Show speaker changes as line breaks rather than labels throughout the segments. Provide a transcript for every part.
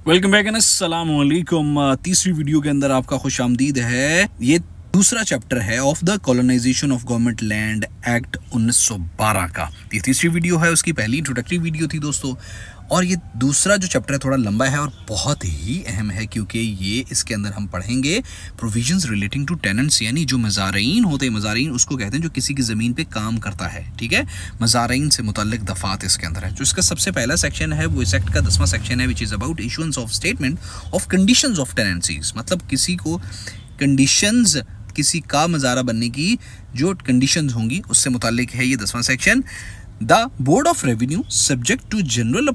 Welcome back and अस्सलाम वालेकुम। तीसरी वीडियो के अंदर आपका खुश आमदीद है। ये दूसरा चैप्टर है of the colonisation of government land act 1912 का। ये तीसरी वीडियो है, उसकी पहली इंट्रोडक्टरी वीडियो थी दोस्तों। और ये दूसरा जो चैप्टर है थोड़ा लंबा है और बहुत ही अहम है, क्योंकि ये इसके अंदर हम पढ़ेंगे प्रोविजंस रिलेटिंग टू टेनेंट्स, यानी जो मज़ारीन होते हैं, मज़ारीन उसको कहते हैं जो किसी की ज़मीन पे काम करता है। ठीक है, मज़ारीन से मुतल्लिक दफ़ात इसके अंदर है। जो इसका सबसे पहला सेक्शन है वो इस एक्ट का 10वां सेक्शन है, which is about issuance of statement of conditions of tenancies. मतलब किसी को कंडीशंस, किसी का मज़ारा बनने की जो कंडीशंस होंगी उससे मुताल्लिक है ये 10वां section. The Board of Revenue, subject to the general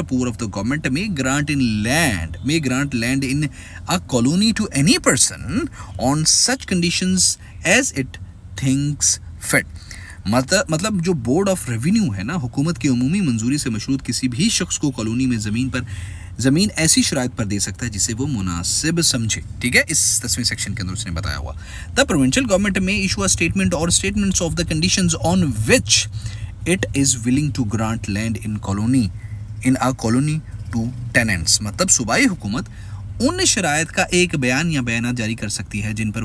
approval of the government, may grant land in a colony to any person on such conditions as it thinks fit. मतलब जो बोर्ड ऑफ रेवेन्यू है ना, हुकूमत की उमूमी मंजूरी से मशरूत किसी भी शख्स को कॉलोनी में ज़मीन ऐसी शराइत पर दे सकता है जिसे वो मुनासिब समझे। ठीक है, इस 10वें सेक्शन के अंदर उसने बताया हुआ। द प्रोविंशियल गवर्नमेंट में इशू अ स्टेटमेंट और statements of the conditions on which it is willing to grant land in a colony to tenants. मतलब सूबाई हुकूमत उन शराइत का एक बयान या बयानात जारी कर सकती है जिन पर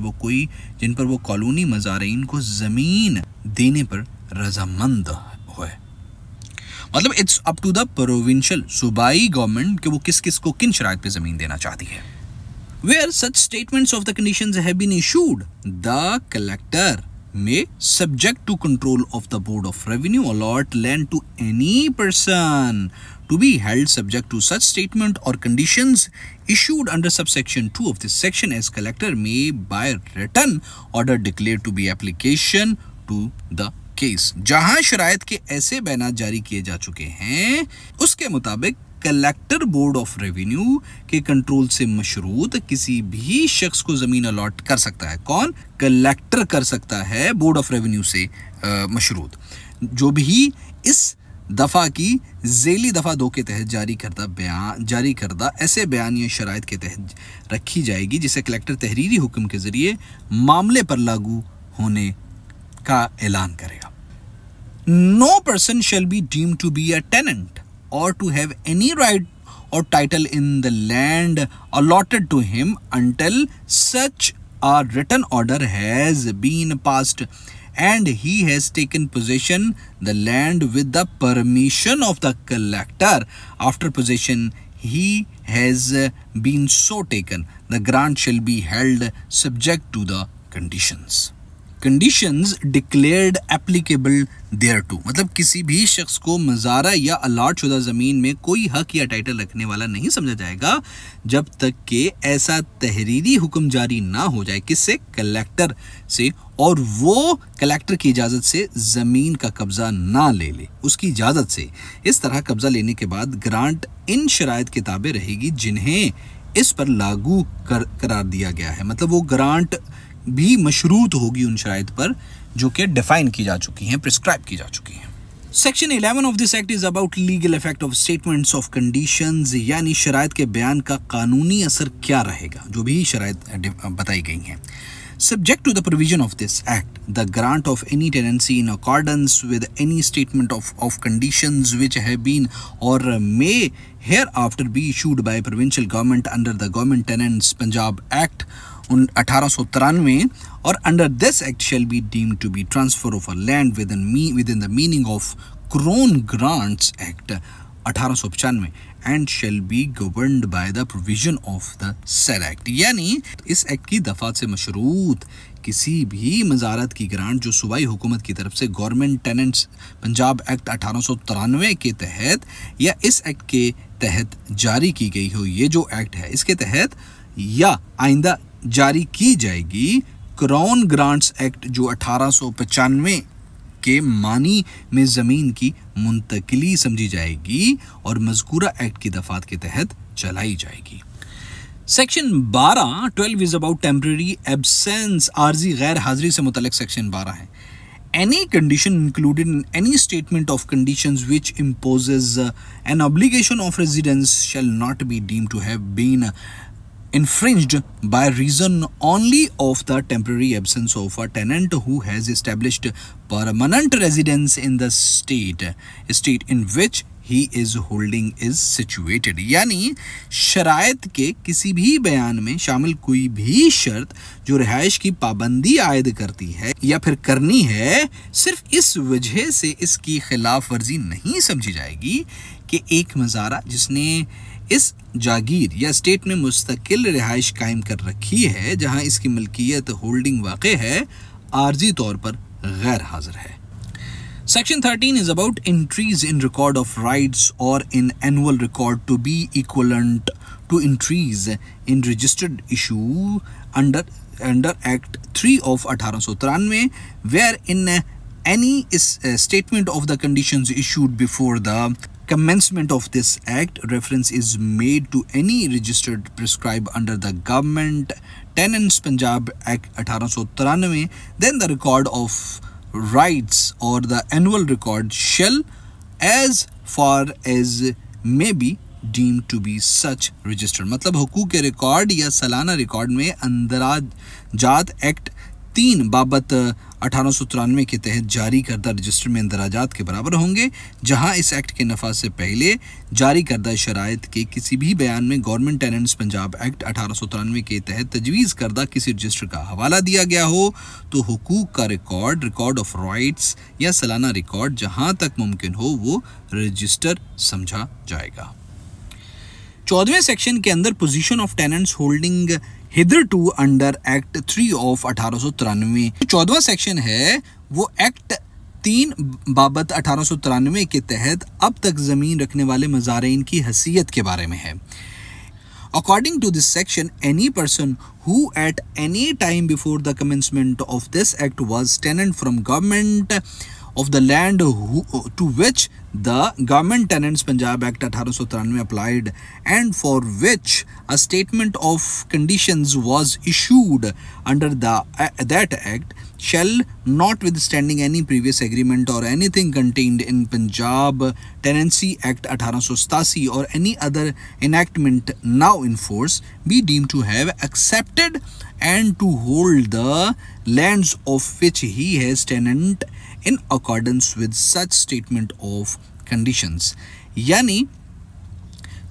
वो कॉलोनी मज़ारीन को ज़मीन देने पर रजामंद हो। मतलब it's up to the provincial, सूबाई गवर्नमेंट कि वो किस को किन शराइत पे ज़मीन देना चाहती है। Where such statements of the conditions have been issued, the collector may, subject to control of the Board of Revenue, allot land to any person to be held subject to such statement or conditions issued under subsection 2 of this section, as collector may by written order declare to be application to the case. जहां शराइत के ऐसे बयानात जारी किए जा चुके हैं उसके मुताबिक कलेक्टर बोर्ड ऑफ रेवेन्यू के कंट्रोल से मशरूत किसी भी शख्स को जमीन अलॉट कर सकता है। कौन? कलेक्टर कर सकता है, बोर्ड ऑफ रेवेन्यू से मशरूत, जो भी इस दफा की झेली दफा 2 के तहत जारी करदा ऐसे बयान या शराइत के तहत रखी जाएगी जिसे कलेक्टर तहरीरी हुक्म के जरिए मामले पर लागू होने का ऐलान करेगा। No person shall be deemed to be a tenant or to have any right or title in the land allotted to him until such a written order has been passed and he has taken possession the land with the permission of the collector. After possession he has been so taken, the grant shall be held subject to the conditions declared applicable thereto। मतलब किसी भी शख्स को मज़ारा या allot शुदा ज़मीन में कोई हक या टाइटल रखने वाला नहीं समझा जाएगा जब तक कि ऐसा तहरीरी हुक्म जारी ना हो जाए। किससे? कलेक्टर से, और वो कलेक्टर की इजाज़त से ज़मीन का कब्ज़ा ना ले ले, उसकी इजाज़त से। इस तरह कब्ज़ा लेने के बाद ग्रांट इन शराइत के ताबे रहेगी जिन्हें इस पर लागू करार दिया गया है। मतलब वो ग्रांट भी मशरूत होगी उन शराइत पर जो कि डिफाइन की जा चुकी हैं, प्रिस्क्राइब की जा चुकी हैं। Section 11 of this act is about legal effect of statements of conditions, यानी शराइत के बयान का कानूनी असर क्या रहेगा जो भी शराइत बताई गई हैं। Subject to the provision of this act, the grant of any tenancy in accordance with any statement of conditions which have been or may hereafter be issued by provincial government under the Government Tenants Punjab Act 1893 or under this act shall be deemed to be transfer of a land within the meaning of Crown Grants Act 1895 and shall be governed by the provision of the said act। यानी इस act की दफात से मशरूत किसी भी मज़ारत की grant जो सूबाई हुकूमत की तरफ से गवर्नमेंट टेनेंट्स पंजाब एक्ट 1893 के तहत या इस एक्ट के तहत जारी की गई हो, ये जो एक्ट है इसके तहत या आइंदा जारी की जाएगी क्राउन ग्रांट्स एक्ट जो 1895 के मानी में ज़मीन की मुंतकिली समझी जाएगी और मज़कूरा एक्ट की दफात के तहत चलाई जाएगी। Section 12 is about temporary absence, आर्जी गैर हाजिरी से मुतल्लिक सेक्शन 12 है। Any condition included in any statement of conditions which imposes an obligation of residence shall not be deemed to have been infringed by reason only of the temporary absence of a tenant who has established permanent residence in the state in which he is holding is situated। यानी शराइत के किसी भी बयान में शामिल कोई भी शर्त जो रिहाइश की पाबंदी आयद करती है या फिर करनी है, सिर्फ इस वजह से इसकी खिलाफ वर्जी नहीं समझी जाएगी कि एक मज़ारा जिसने इस जागीर या स्टेट में मुस्तकिल रिहाइश कायम कर रखी है जहां इसकी मलकियत होल्डिंग वाक़े है, आर्जी तौर पर गैर हाजिर है। Section 13 is about entries in record of rights or in annual record to be equivalent to entries in registered issue under Act 3 of 1893, where in any statement of the conditions issued before the commencement of this act, reference is made to any registered prescribed under the Government Tenants Punjab Act 1893, then the record of rights or the annual record shall, as far as may be deemed to be such, registered। मतलब हुकूक के record या सालाना record में अंदराजात act 3 बाबत 1893 के तहत जारी करदा रजिस्टर में अंदराजात के बराबर होंगे, जहां इस एक्ट के नफाज से पहले जारी करदा शराइत के किसी भी बयान में गवर्नमेंट टेनेंट्स पंजाब एक्ट 1893 के तहत तजवीज़ करदा किसी रजिस्टर का हवाला दिया गया हो, तो हुकूक का रिकॉर्ड ऑफ राइट्स या सालाना रिकॉर्ड जहां तक मुमकिन हो वो रजिस्टर समझा जाएगा। 14वें सेक्शन के अंदर position of tenants holding hitherto under Act 3 of 1893, 14वां सेक्शन है वो एक्ट 3 बाबत 1893 के तहत अब तक ज़मीन रखने वाले मज़ारीन की हैसियत के बारे में है। According to this section, any person who at any time before the commencement of this act was tenant from government of the land to which the Government Tenants Punjab Act 1893 applied and for which a statement of conditions was issued under that act, shall, notwithstanding any previous agreement or anything contained in Punjab Tenancy Act 1887 or any other enactment now in force, be deemed to have accepted and to hold the lands of which he has tenant in accordance with such statement of conditions। यानी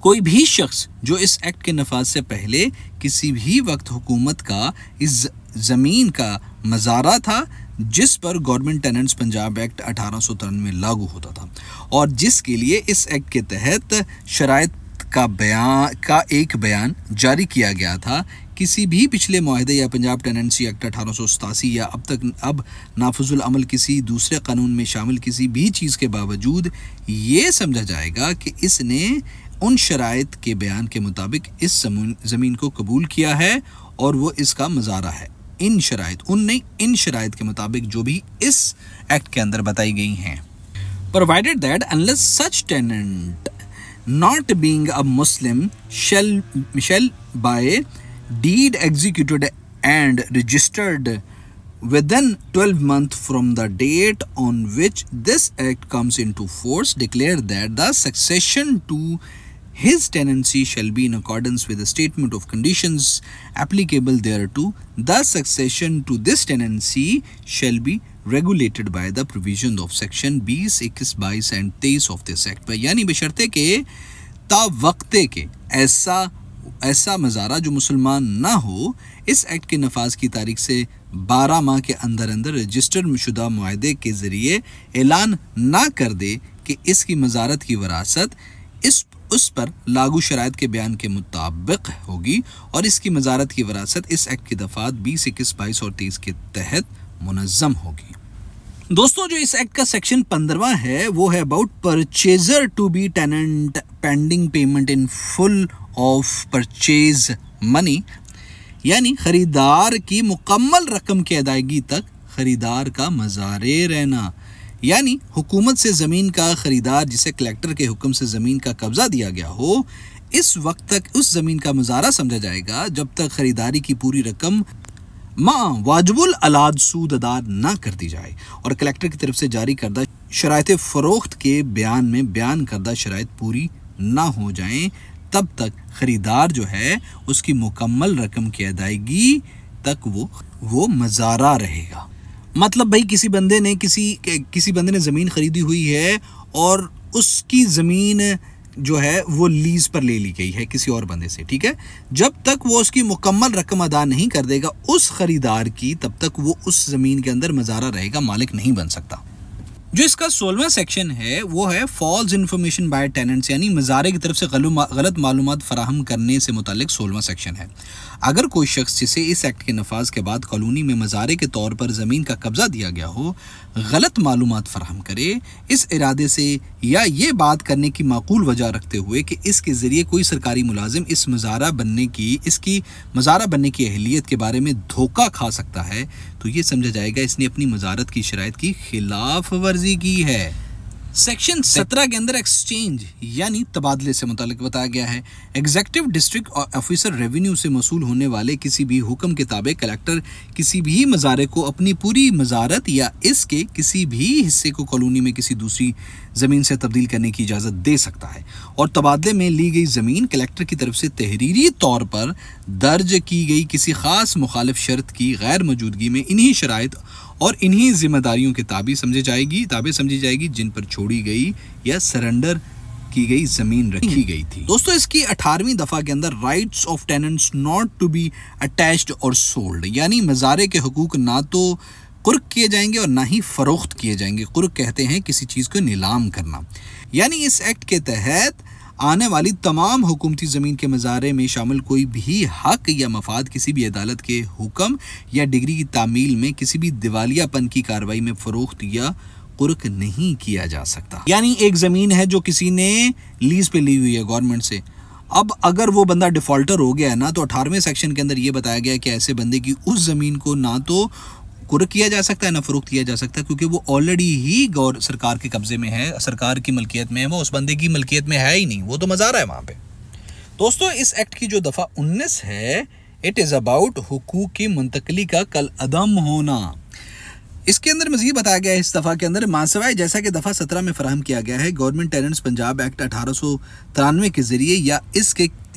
कोई भी शख्स जो इस act के नफाज से पहले किसी भी वक्त हुकूमत का इस ज़मीन का मज़ारा था जिस पर गवर्नमेंट टेनेंट्स पंजाब एक्ट 1893 में लागू होता था और जिसके लिए इस एक्ट के तहत शराइत का एक बयान जारी किया गया था, किसी भी पिछले मुआहदे या पंजाब टेनेंसी एक्ट 1887 या अब नाफुजुल अमल किसी दूसरे कानून में शामिल किसी भी चीज़ के बावजूद ये समझा जाएगा कि इसने उन शराइत के बयान के मुताबिक इस ज़मीन को कबूल किया है और वो इसका मज़ारा है। इन शराइत के मुताबिक जो भी इस एक्ट के अंदर बताई गई हैं। Provided that unless such tenant not being a Muslim shall by deed executed and registered within 12 months from the date on which this act comes into force, declare that the succession to his tenancy shall be in accordance with the statement of conditions applicable thereto. The succession to this tenancy shall be regulated by the provision of section 20, 21, 22 and 23 of this act। यानी बशर्ते के तावक्ते के ऐसा मज़ारा जो मुसलमान ना हो इस एक्ट के नफाज की तारीख से 12 माह के अंदर रजिस्टर शुदा मुआहदे के ज़रिए ऐलान ना कर दे कि इसकी मज़ारत की वरासत उस पर लागू शराइत के बयान के मुताबिक होगी और इसकी मज़ारत की वरासत इस एक्ट की दफ़ात 20, 21, 22 और 23 के तहत मुनज़्ज़म होगी। दोस्तों, जो इस एक्ट का सेक्शन 15वां है वो है about purchaser to be tenant pending payment in full of purchase money, यानी ख़रीदार की मुकम्मल रकम की अदायगी तक ख़रीदार का मज़ारे रहना। यानी हुकूमत से ज़मीन का ख़रीदार जिसे कलेक्टर के हुक्म से ज़मीन का कब्ज़ा दिया गया हो, इस वक्त तक उस ज़मीन का मज़ारा समझा जाएगा जब तक ख़रीदारी की पूरी रकम वाजिबुल अलाद सूद अदा ना कर दी जाए और कलेक्टर की तरफ से जारी करदा शराइत फ़रोख्त के बयान में बयान करदा शराइत पूरी ना हो जाएं, तब तक ख़रीदार जो है उसकी मुकम्मल रकम की अदायगी तक वो मज़ारा रहेगा। मतलब भाई किसी बंदे ने ज़मीन ख़रीदी हुई है और उसकी ज़मीन जो है वो लीज पर ले ली गई है किसी और बंदे से, ठीक है। जब तक वो उसकी मुकम्मल रकम अदा नहीं कर देगा उस खरीदार की, तब तक वो उस ज़मीन के अंदर मज़ारा रहेगा, मालिक नहीं बन सकता। जो इसका 16वां सेक्शन है वो है फॉल्स इन्फॉर्मेशन बाय टेनेंट्स, यानी मज़ारे की तरफ से गलत मालूमात फराहम करने से मुतालिक 16वां सेक्शन है। अगर कोई शख्स जिसे इस एक्ट के नफाज के बाद कॉलोनी में मज़ारे के तौर पर ज़मीन का कब्ज़ा दिया गया हो, गलत मालूमात फराहम करे इस इरादे से या ये बात करने की माकूल वजह रखते हुए कि इसके ज़रिए कोई सरकारी मुलाजिम इसकी मज़ारा बनने की अहलियत के बारे में धोखा खा सकता है, तो ये समझा जाएगा इसने अपनी मज़ारत की शराइत की खिलाफ वर्जी की है। सेक्शन 17 के अंदर एक्सचेंज यानी तबादले से मुतालिक बताया गया है। एग्जीक्यूटिव डिस्ट्रिक्ट ऑफिसर रेवेन्यू से मसूल होने वाले किसी भी हुक्म के ताबे कलेक्टर किसी भी मज़ारे को अपनी पूरी मज़ारत या इसके किसी भी हिस्से को कॉलोनी में किसी दूसरी ज़मीन से तब्दील करने की इजाज़त दे सकता है, और तबादले में ली गई ज़मीन कलेक्टर की तरफ से तहरीरी तौर पर दर्ज की गई किसी ख़ास मुखालिफ शर्त की गैर मौजूदगी में इन्हीं शराइत और इन्हीं जिम्मेदारियों के ताबे समझी जाएगी जिन पर छोड़ी गई या सरेंडर की गई ज़मीन रखी गई थी। दोस्तों, इसकी 18वीं दफ़ा के अंदर rights of tenants not to be attached और सोल्ड, यानी मज़ारे के हुकूक ना तो कुर्क किए जाएंगे और ना ही फ़रोख्त किए जाएंगे। कुर्क कहते हैं किसी चीज़ को नीलाम करना, यानी इस एक्ट के तहत आने वाली तमाम हुकूमती ज़मीन के मज़ारे में शामिल कोई भी हक या मफाद किसी भी अदालत के हुक्म या डिग्री की तामील में किसी भी दिवालियापन की कार्रवाई में फ़रोख्त या कुर्क नहीं किया जा सकता। यानी एक ज़मीन है जो किसी ने लीज पे ली हुई है गवर्नमेंट से, अब अगर वो बंदा डिफ़ॉल्टर हो गया है ना, तो 18वें सेक्शन के अंदर ये बताया गया है कि ऐसे बंदे की उस ज़मीन को ना तो कुर्क किया जा सकता है ना फ़रोख्त किया जा सकता है, क्योंकि वो ऑलरेडी ही सरकार के कब्ज़े में है, सरकार की मलकियत में है, वो उस बंदे की मलकियत में है ही नहीं, वो तो मज़ारा है वहाँ पे। दोस्तों, इस एक्ट की जो दफ़ा 19 है, इट इज़ अबाउट हुकूक की मुंतकली का कल अदम होना। इसके अंदर मज़ीद बताया गया है इस दफ़ा के अंदर, मासवाए जैसा कि दफ़ा 17 में फ़राहम किया गया है, गवर्नमेंट टेनेंट्स पंजाब एक्ट 1893 के ज़रिए या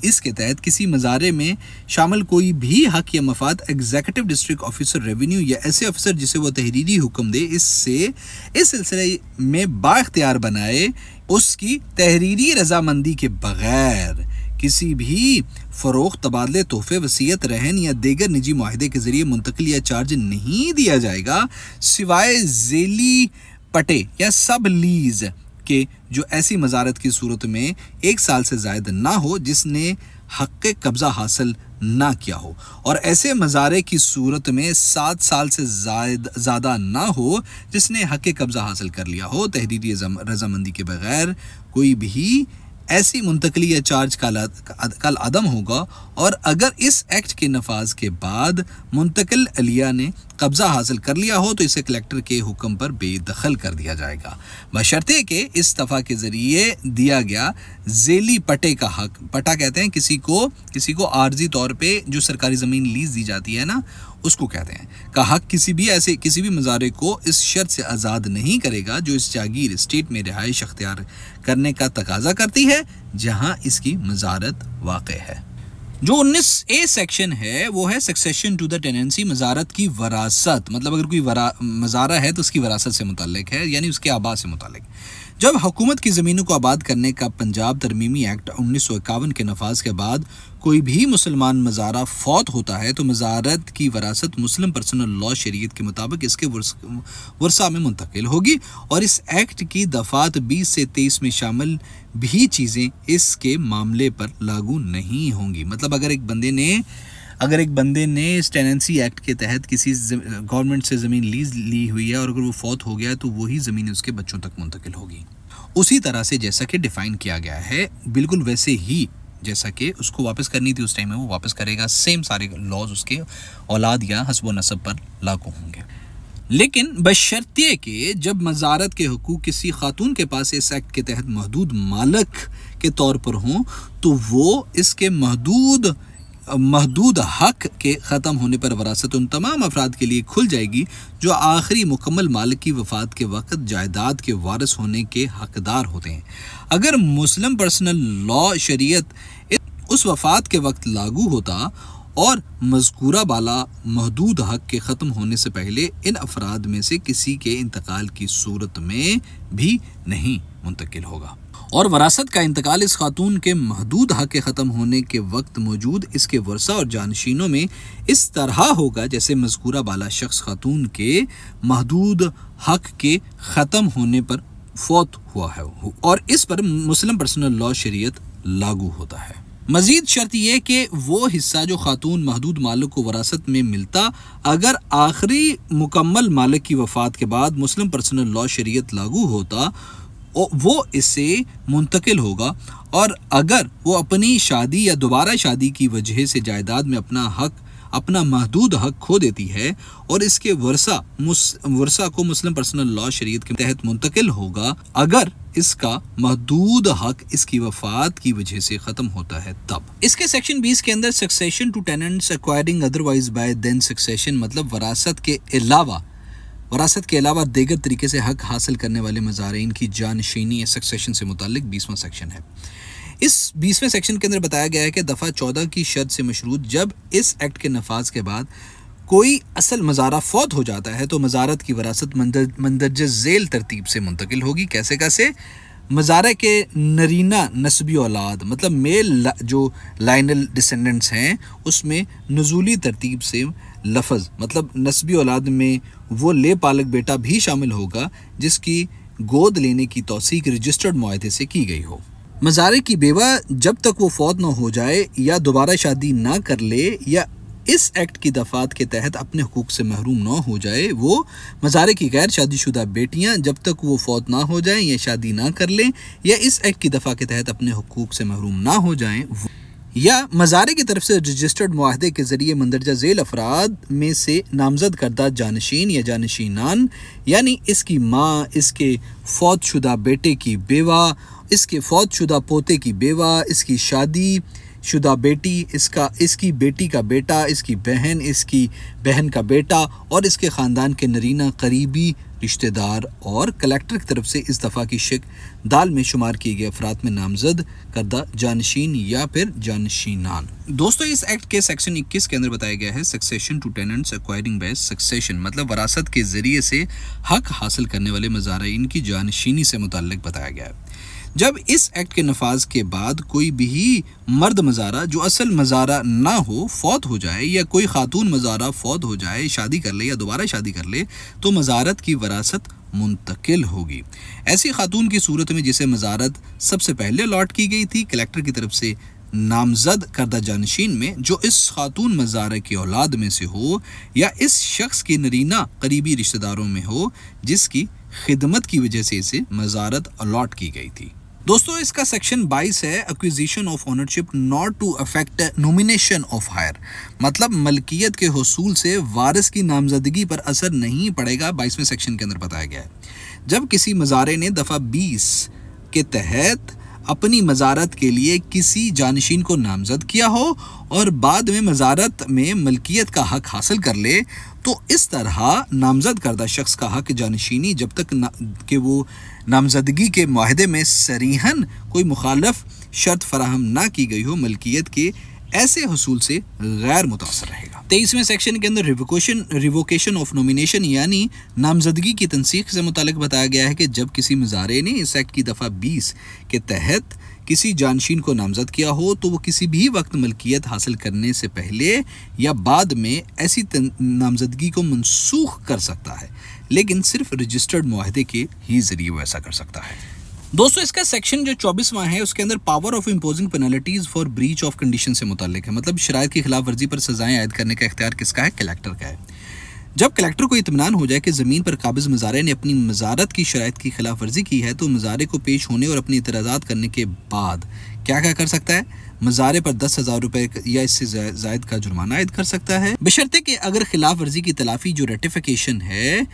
इसके तहत किसी मज़ारे में शामिल कोई भी हक या मफाद एग्जीक्यूटिव डिस्ट्रिक्ट ऑफिसर रेवेन्यू या ऐसे अफसर जिसे वो तहरीरी हुक्म दे इस सिलसिले में बाख्तियार बनाए, उसकी तहरीरी रजामंदी के बगैर किसी भी फ़रोख्त, तबादले, तोहफे, वसीयत, रहन या दीगर निजी मुआहदे के ज़रिए मुंतकिल या चार्ज नहीं दिया जाएगा, सिवाय ज़ेली पटे या सब लीज़ के जो ऐसी मज़ारत की सूरत में 1 साल से ज़ायद ना हो जिसने हक़ कब्ज़ा हासिल ना किया हो, और ऐसे मज़ारे की सूरत में 7 साल से ज़्यादा ना हो जिसने हक़ कब्ज़ा हासिल कर लिया हो। तहरीरी रजामंदी के बगैर कोई भी ऐसी मुंतकली या चार्ज कल अदम होगा, और अगर इस एक्ट के नफाज के बाद मुंतकिल अलिया ने कब्ज़ा हासिल कर लिया हो तो इसे कलेक्टर के हुक्म पर बेदखल कर दिया जाएगा, बशर्ते कि इस दफ़ा के ज़रिए दिया गया ज़ेली पटे का हक, पटा कहते हैं किसी को आर्जी तौर पे जो सरकारी ज़मीन लीज दी जाती है ना, उसको कहते हैं, का हक किसी भी मज़ारे को इस शर्त से आज़ाद नहीं करेगा जो इस जागीर स्टेट में रिहाइश अख्तियार करने का तकाजा करती है जहां इसकी मज़ारत वाक़े है। जो 19A सेक्शन है वो है सक्सेशन टू द टेनेंसी, मज़ारत की वरासत, मतलब अगर कोई मज़ारा है तो उसकी वरासत से मुताल्लिक है, यानी उसके आबा से मुताल्लिक। जब हुकूमत की ज़मीनों को आबाद करने का पंजाब तरमीमी एक्ट 1951 के नफाज के बाद कोई भी मुसलमान मज़ारा फौत होता है तो मज़ारत की वरासत मुस्लिम पर्सनल लॉ शरीयत के मुताबिक इसके वर्सा में मुंतकिल होगी, और इस एक्ट की दफ़ात 20 से 23 में शामिल भी चीज़ें इसके मामले पर लागू नहीं होंगी। मतलब अगर एक बंदे ने इस टेनेंसी एक्ट के तहत किसी गवर्नमेंट से ज़मीन लीज ली हुई है और अगर वो फौत हो गया तो वही ज़मीन उसके बच्चों तक मुंतकिल होगी, उसी तरह से जैसा कि डिफ़ाइन किया गया है, बिल्कुल वैसे ही जैसा कि उसको वापस करनी थी उस टाइम में वो वापस करेगा, सेम सारे लॉज उसके औलाद या हस्ब व नसब पर लागू होंगे। लेकिन बशर्ते कि जब मज़ारत के हुकूक किसी खातून के पास इस एक्ट के तहत महदूद मालक के तौर पर हों तो वो इसके महदूद हक के ख़त्म होने पर वरासत उन तमाम अफराद के लिए खुल जाएगी जो आखिरी मुकम्मल मालिक की वफ़ात के वक़्त जायदाद के वारिस होने के हकदार होते हैं। अगर मुस्लिम पर्सनल लॉ शरीयत उस वफ़ात के वक्त लागू होता और मज़कूरा बाला महदूद हक के ख़त्म होने से पहले इन अफराद में से किसी के इंतकाल की सूरत में भी नहीं मुंतकिल होगा। और वरासत का इंतकाल इस खातून के महदूद हक के ख़त्म होने के वक्त मौजूद इसके वर्सा और जानशीनों में इस तरह होगा जैसे मज़कूरा बाला शख्स खातून के महदूद हक के ख़त्म होने पर फौत हुआ है और इस पर मुस्लिम पर्सनल लॉ शरीयत लागू होता है। मजीद शर्त यह कि वो हिस्सा जो खातून महदूद मालिक को वरासत में मिलता अगर आखिरी मुकम्मल मालिक की वफ़ात के बाद मुस्लिम पर्सनल लॉ शरीयत लागू होता वो इससे मुंतकिल होगा, और अगर वो अपनी शादी या दोबारा शादी की वजह से जायदाद में अपना महदूद हक खो देती है और इसके वर्सा को मुस्लिम पर्सनल लॉ शरीयत के तहत मुंतकिल होगा अगर इसका महदूद हक इसकी वफात की वजह से ख़त्म होता है तब। इसके सेक्शन 20 के अंदर succession to tenants acquiring otherwise by then succession, मतलब वरासत के अलावा दीगर तरीके से हक हासिल करने वाले मज़ारीन की जानशीनी या सक्सेशन से मुतालिक 20वां सेक्शन है। इस 20वें सेक्शन के अंदर बताया गया है कि दफ़ा 14 की शर्त से मशरूत जब इस एक्ट के नफाज के बाद कोई असल मज़ारा फौत हो जाता है तो मज़ारत की वरासत मंदरजा झेल तरतीब से मुंतकिल होगी। कैसे मज़ारा के नरीना नस्बी औलाद, मतलब मेल जो लाइनल डिसेंडेंट्स हैं उसमें नज़ूली तरतीब से लफ्ज़, मतलब नस्बी औलाद में वो ले पालक बेटा भी शामिल होगा जिसकी गोद लेने की तौसीक रजिस्टर्ड मुआहदे से की गई हो। मज़ारे की बेवा जब तक वो फौत न हो जाए या दोबारा शादी ना कर ले या इस एक्ट की दफ़ात के तहत अपने हुकूक से महरूम न हो जाए, वो मज़ारे की गैर शादीशुदा बेटियां जब तक वो फौत ना हो जाएं या शादी ना कर लें या इस एक्ट की दफ़ा के तहत अपने हुकूक से महरूम ना हो जाएं, या मज़ारे की तरफ से रजिस्टर्ड मुआहदे के ज़रिए मंदरजा झेल अफराद में से नामज़द करदा जानशीन या जानशीनान, यानी इसकी माँ, इसके फौत शुदा बेटे की बेवा, इसके फौत शुदा पोते की बेवा, इसकी शादी शुदा बेटी, इसकी बेटी का बेटा, इसकी बहन का बेटा और इसके ख़ानदान के नरीना करीबी रिश्तेदार और कलेक्टर की तरफ से इस दफ़ा की शिक दाल में शुमार किए गए अफराद में नामज़द करदा जानशीन या फिर जानशीनान। दोस्तों, इस एक्ट के सेक्शन 21 के अंदर बताया गया है succession to tenants acquiring by succession, मतलब वरासत के ज़रिए से हक हासिल करने वाले मज़ारीन की जानशीनी से मुताल्लिक बताया गया है। जब इस एक्ट के नफाज के बाद कोई भी मर्द मज़ारा जो असल मज़ारा ना हो फौत हो जाए या कोई खातून मज़ारा फौत हो जाए, शादी कर ले या दोबारा शादी कर ले, तो मज़ारत की वरासत मुंतकिल होगी। ऐसी खातून की सूरत में जिसे मज़ारत सबसे पहले अलॉट की गई थी कलेक्टर की तरफ से नामज़द करदा जानशीन में, जो इस खातून मज़ारा की औलाद में से हो या इस शख्स के नरीना करीबी रिश्तेदारों में हो जिसकी खिदमत की वजह से इसे मज़ारत अलॉट की गई थी। दोस्तों, इसका सेक्शन 22 है acquisition of ownership not to affect nomination of heir, मतलब मलकियत के हुसूल से वारिस की नामजदगी पर असर नहीं पड़ेगा। 22वें सेक्शन के अंदर बताया गया है जब किसी मज़ारे ने दफ़ा 20 के तहत अपनी मज़ारत के लिए किसी जानशीन को नामज़द किया हो और बाद में मज़ारत में मलकियत का हक हासिल कर ले, तो इस तरह नामज़द करदा शख्स का हक जानशीनी जब तक कि वो नामज़दगी के मुआहदे में सरीहन कोई मुखालफ शर्त फराहम ना की गई हो, मलकियत के ऐसे हुसूल से गैर मुतासर रहेगा। 23वें सेक्शन के अंदर रिवोकेशन ऑफ नॉमिनेशन यानी नामजदगी की तनसीख से मुतालिक बताया गया है कि जब किसी मज़ारे ने इस एक्ट की दफ़ा 20 के तहत किसी जानशीन को नामज़द किया हो तो वो किसी भी वक्त मलकियत हासिल करने से पहले या बाद में ऐसी नामज़दगी को मनसूख कर सकता है, लेकिन सिर्फ रजिस्टर्ड मुआहदे के ही ज़रिए वो ऐसा कर सकता है। दोस्तों, इसका सेक्शन जो 24वां है उसके अंदर power of imposing penalties for breach of condition से मुताल्लिक है, मतलब शराइत की खिलाफ वर्जी पर सजाएं आयद करने का इख्तियार किसका है? कलेक्टर का है। जब कलेक्टर को इत्मीनान हो जाए कि ज़मीन पर काबिज़ मज़ारे ने अपनी मज़ारत की शराइत की खिलाफ वर्जी की है तो मज़ारे को पेश होने और अपनी इतराज़ात करने के बाद क्या कर सकता है? मज़ारे पर 10,000 रुपये या इससे ज़ायद का जुर्माना आयद कर सकता है, बशर्ते कि अगर खिलाफ वर्जी की तलाफ़ी जो रेटिफिकेशन है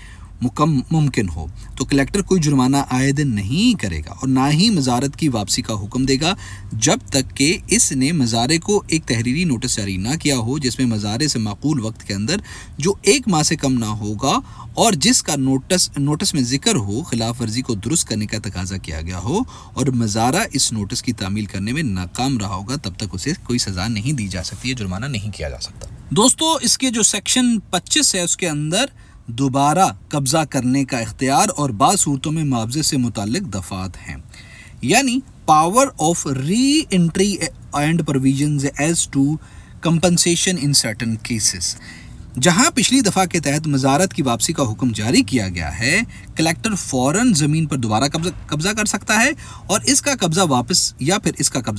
मुमकिन हो तो कलेक्टर कोई जुर्माना आयद नहीं करेगा और ना ही मज़ारत की वापसी का हुक्म देगा जब तक कि इसने मज़ारे को एक तहरीरी नोटिस जारी ना किया हो जिसमें मज़ारे से माकूल वक्त के अंदर जो 1 माह से कम ना होगा और जिसका नोटिस में जिक्र हो खिलाफ वर्जी को दुरुस्त करने का तकाजा किया गया हो और मज़ारा इस नोटिस की तामील करने में नाकाम रहा होगा, तब तक उसे कोई सज़ा नहीं दी जा सकती है, जुर्माना नहीं किया जा सकता। दोस्तों, इसके जो सेक्शन 25 है उसके अंदर दोबारा कब्जा करने का इख्तियार और बाज़ सूरतों में मुआवजे से मुताल्लिक दफ़ात हैं, यानी power of re entry and provisions as to compensation in certain cases. जहां पिछली दफ़ा के तहत मज़ारत की वापसी का हुक्म जारी किया गया है, कलेक्टर फ़ौरन ज़मीन पर दोबारा कब्जा कर सकता है और इसका कब्जा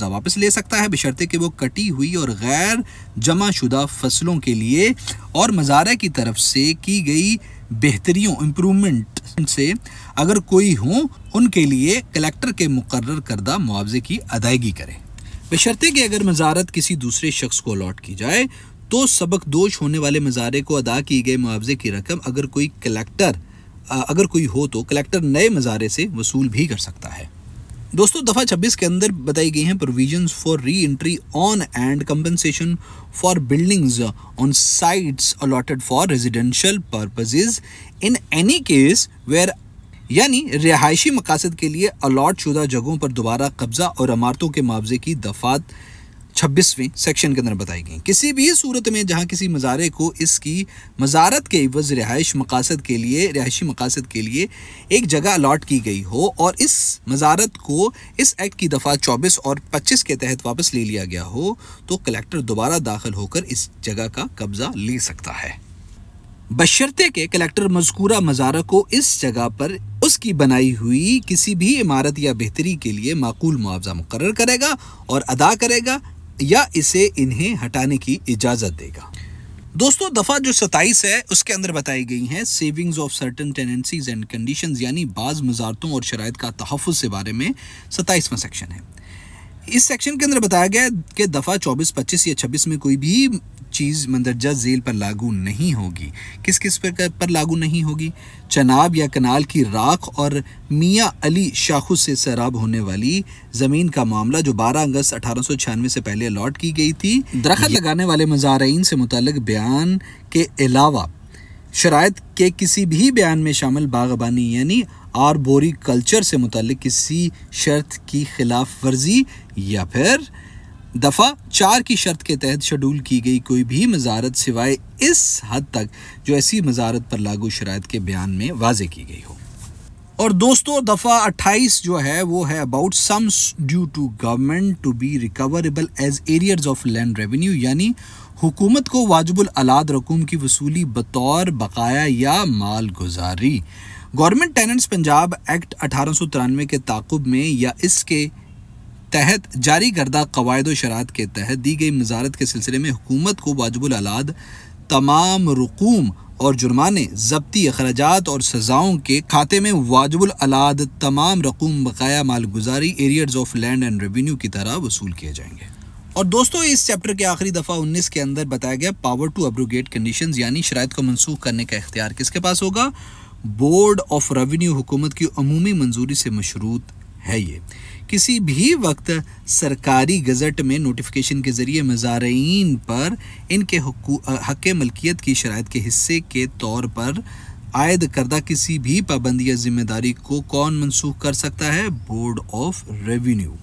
वापस ले सकता है बशर्ते कि वो कटी हुई और गैर जमाशुदा फसलों के लिए और मज़ारा की तरफ से की गई बेहतरियों इम्प्रूवमेंट से अगर कोई हो उनके लिए कलेक्टर के मुकर्रर करदा मुआवजे की अदायगी करे। बशर्ते कि अगर मज़ारत किसी दूसरे शख्स को अलॉट की जाए तो सबक दोष होने वाले मज़ारे को अदा की गए मुआवजे की रकम अगर कोई हो तो कलेक्टर नए मज़ारे से वसूल भी कर सकता है। दोस्तों, दफ़ा 26 के अंदर बताई गई हैं provisions for re entry on and compensation for buildings on sites allotted for residential purposes in any case where, यानी रिहायशी मकासद के लिए अलॉट शुदा जगहों पर दोबारा कब्जा और इमारतों के मुआवजे की दफ़ात 26वें सेक्शन के अंदर बताई गई। किसी भी सूरत में जहां किसी मज़ारे को इसकी मज़ारत के एवज़ रिहायशी मकासद के लिए एक जगह अलॉट की गई हो और इस मज़ारत को इस एक्ट की दफ़ा 24 और 25 के तहत वापस ले लिया गया हो तो कलेक्टर दोबारा दाखिल होकर इस जगह का कब्जा ले सकता है, बशर्ते के कलेक्टर मज़कूरा मज़ारा को इस जगह पर उसकी बनाई हुई किसी भी इमारत या बेहतरी के लिए माकूल मुआवजा मुकर्रर करेगा और अदा करेगा या इसे इन्हें हटाने की इजाज़त देगा। दोस्तों, दफ़ा जो 27 है उसके अंदर बताई गई हैं savings of certain tenancies and conditions, यानी बाज़ मज़ारतों और शराइत का तहफ़्फ़ुज़ से बारे में 27वां सेक्शन है। इस सेक्शन के अंदर बताया गया कि दफ़ा 24, 25 या 26 में कोई भी चीज़ मंदरजा झेल पर लागू नहीं होगी। किस पर लागू नहीं होगी? चनाब या कनाल की राख और मियाँ अली शाखू से सैराब होने वाली ज़मीन का मामला जो 12 अगस्त 1896 से पहले अलॉट की गई थी, दरख्त लगाने वाले मज़ारीन से मुताल्लिक बयान के अलावा शराइत के किसी भी बयान में शामिल बागबानी यानी आर्बोरी कल्चर से मुताल्लिक किसी शर्त की खिलाफ वर्जी या फिर दफ़ा 4 की शर्त के तहत शेड्यूल की गई कोई भी मज़ारत सिवाय इस हद तक जो ऐसी मज़ारत पर लागू शराइत के बयान में वाज़े की गई हो। और दोस्तों, दफ़ा 28 जो है वो है about sums due to government to be recoverable as arrears of land revenue, यानी हुकूमत को वाजिबुल अलाद रकूम की वसूली बतौर बकाया या माल गुजारी। गवर्नमेंट टेनेंट्स पंजाब एक्ट 1893 के ताक़ुब में या इसके तहत जारी करदा कवायद व शरात के तहत दी गई मज़ारत के सिलसिले में हुकूमत को वाजिबुल अलाद तमाम रकूम और जुर्माने, ज़ब्ती अखराजात और सज़ाओं के खाते में वाजिबुल अलाद तमाम रकूम बकाया माल गुजारी arrears of land and revenue की तरह वसूल किए जाएंगे। और दोस्तों, इस चैप्टर के आखिरी दफ़ा 19 के अंदर बताया गया पावर टू एब्रोगेट कंडीशंस, यानी शराइत को मनसूख करने का इख्तियार किसके पास होगा? बोर्ड ऑफ रेवेन्यू हुकूमत की अमूमी मंजूरी से मशरूत है। ये किसी भी वक्त सरकारी गज़ट में नोटिफिकेशन के ज़रिए मज़ारीन पर इनके हक़ मलकियत की शराइत के हिस्से के तौर पर आयद करदा किसी भी पाबंदी या ज़िम्मेदारी को कौन मनसूख कर सकता है? Board of revenue.